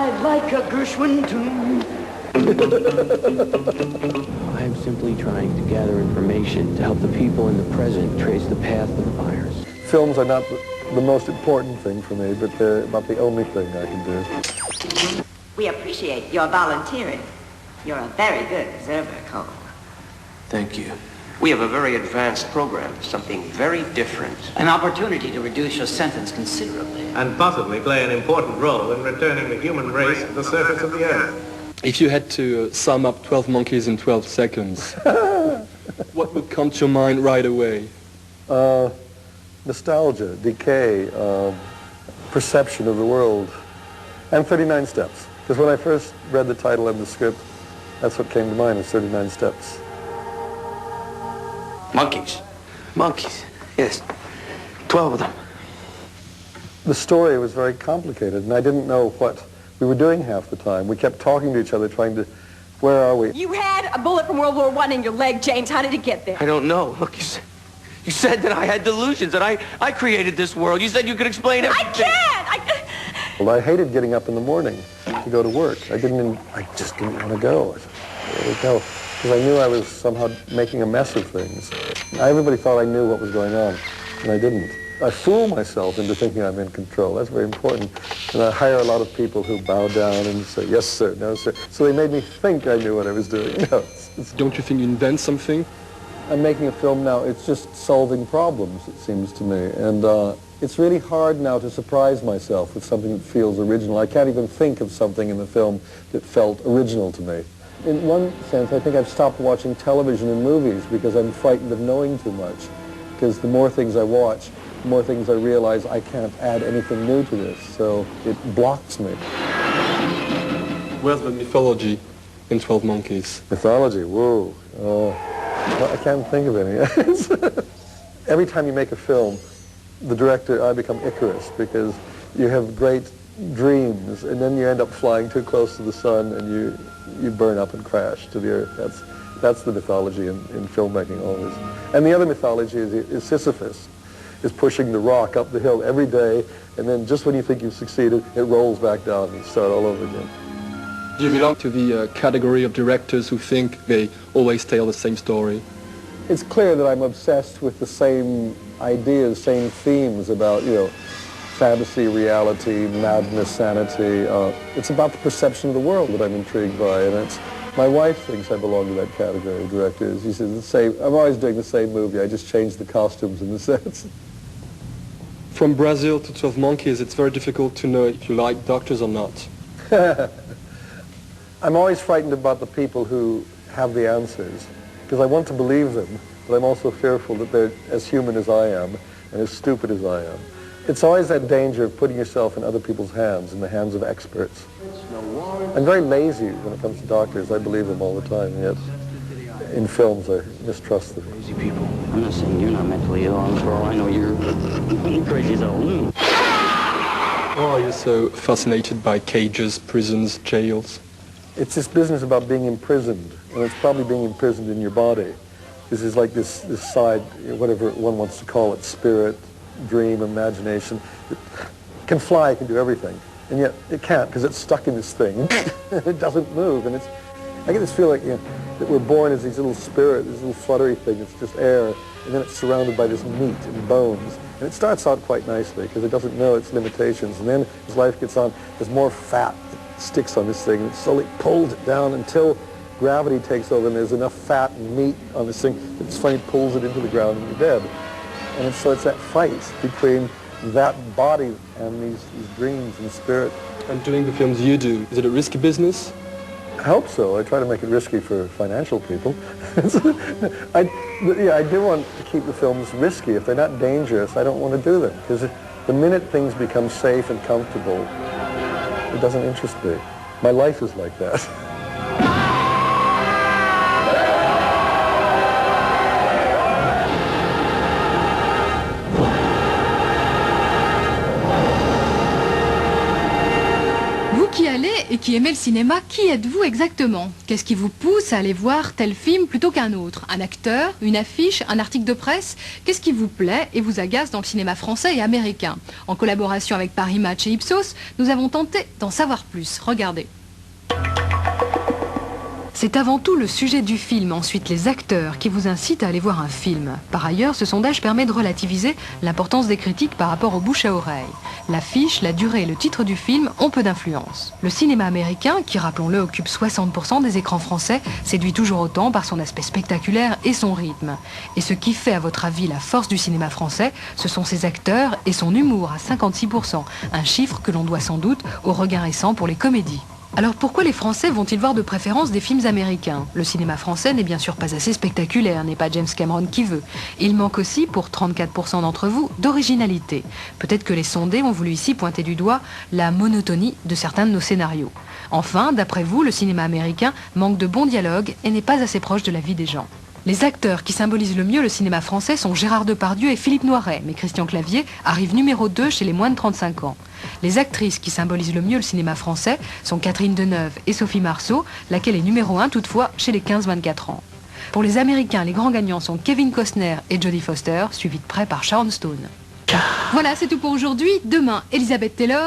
I'd like a Gershwin too. I'm simply trying to gather information to help the people in the present trace the path of the virus. Films are not the most important thing for me, but they're about the only thing I can do. We appreciate your volunteering. You're a very good observer, Cole. Thank you. We have a very advanced program, something very different. An opportunity to reduce your sentence considerably. And possibly play an important role in returning the human race to the surface of the earth. If you had to sum up 12 monkeys in 12 seconds, what would come to your mind right away? Nostalgia, decay, perception of the world, and 39 Steps. Because when I first read the title and the script, that's what came to mind, was 39 Steps. Monkeys. Monkeys, yes. 12 of them. The story was very complicated, and I didn't know what we were doing half the time. We kept talking to each other, trying to, where are we? You had a bullet from World War I in your leg, James. How did it get there? I don't know. Look, you said that I had delusions, that I created this world. You said you could explain everything. I can't! Well, I hated getting up in the morning to go to work. I just didn't want to go. Because I knew I was somehow making a mess of things. Everybody thought I knew what was going on, and I didn't. I fool myself into thinking I'm in control. That's very important. And I hire a lot of people who bow down and say, yes, sir, no, sir. So they made me think I knew what I was doing. No, Don't you think you invent something? I'm making a film now. It's just solving problems, it seems to me. And it's really hard now to surprise myself with something that feels original. I can't even think of something in the film that felt original to me. In one sense, I think I've stopped watching television and movies because I'm frightened of knowing too much. Because the more things I watch, the more things I realize I can't add anything new to this. So it blocks me. Where's the mythology in 12 Monkeys? Mythology, whoa. Well, I can't think of any. Every time you make a film, the director, I become Icarus because you have great dreams and then you end up flying too close to the sun and you burn up and crash to the earth. That's the mythology in filmmaking always. And the other mythology is Sisyphus, is pushing the rock up the hill every day, and then just when you think you've succeeded, it rolls back down and you start all over again. Do you belong to the category of directors who think they always tell the same story? It's clear that I'm obsessed with the same ideas, same themes about, fantasy, reality, madness, sanity. It's about the perception of the world that I'm intrigued by, and my wife thinks I belong to that category of directors. She says, I'm always doing the same movie, I just change the costumes and the sets. From Brazil to 12 Monkeys, it's very difficult to know if you like doctors or not. I'm always frightened about the people who have the answers, because I want to believe them, but I'm also fearful that they're as human as I am and as stupid as I am. It's always that danger of putting yourself in other people's hands, in the hands of experts. I'm very lazy when it comes to doctors. I believe them all the time, yet in films I mistrust them. Crazy people. I'm not saying you're not mentally ill. For all I know, you're crazy as hell. Why are you so fascinated by cages, prisons, jails? It's this business about being imprisoned, and it's probably being imprisoned in your body. This is like this side, whatever one wants to call it, spirit, dream, imagination. It can fly, it can do everything, and yet it can't because it's stuck in this thing. It doesn't move, and I get this feeling that we're born as these little spirit, this little fluttery thing. It's just air, and then it's surrounded by this meat and bones. And it starts out quite nicely because it doesn't know its limitations, and then as life gets on, there's more fat that sticks on this thing, and it slowly pulls it down until gravity takes over, and there's enough fat and meat on this thing that it's finally pulls it into the ground and you're dead. And so it's that fight between that body and these dreams and spirit. And doing the films you do, is it a risky business? I hope so. I try to make it risky for financial people. I do want to keep the films risky. If they're not dangerous, I don't want to do them. Because the minute things become safe and comfortable, it doesn't interest me. My life is like that. Vous qui allez et qui aimez le cinéma, qui êtes-vous exactement? Qu'est-ce qui vous pousse à aller voir tel film plutôt qu'un autre? Un acteur, une affiche, un article de presse? Qu'est-ce qui vous plaît et vous agace dans le cinéma français et américain? En collaboration avec Paris Match et Ipsos, nous avons tenté d'en savoir plus. Regardez. C'est avant tout le sujet du film, ensuite les acteurs, qui vous incitent à aller voir un film. Par ailleurs, ce sondage permet de relativiser l'importance des critiques par rapport au bouche à oreille. L'affiche, la durée et le titre du film ont peu d'influence. Le cinéma américain, qui rappelons-le occupe 60% des écrans français, séduit toujours autant par son aspect spectaculaire et son rythme. Et ce qui fait à votre avis la force du cinéma français, ce sont ses acteurs et son humour à 56%, un chiffre que l'on doit sans doute au regain récent pour les comédies. Alors pourquoi les Français vont-ils voir de préférence des films américains? Le cinéma français n'est bien sûr pas assez spectaculaire, n'est pas James Cameron qui veut. Il manque aussi, pour 34% d'entre vous, d'originalité. Peut-être que les sondés ont voulu ici pointer du doigt la monotonie de certains de nos scénarios. Enfin, d'après vous, le cinéma américain manque de bons dialogues et n'est pas assez proche de la vie des gens. Les acteurs qui symbolisent le mieux le cinéma français sont Gérard Depardieu et Philippe Noiret, mais Christian Clavier arrive numéro 2 chez les moins de 35 ans. Les actrices qui symbolisent le mieux le cinéma français sont Catherine Deneuve et Sophie Marceau, laquelle est numéro 1 toutefois chez les 15-24 ans. Pour les Américains, les grands gagnants sont Kevin Costner et Jodie Foster, suivis de près par Sharon Stone. Voilà, c'est tout pour aujourd'hui. Demain, Elizabeth Taylor.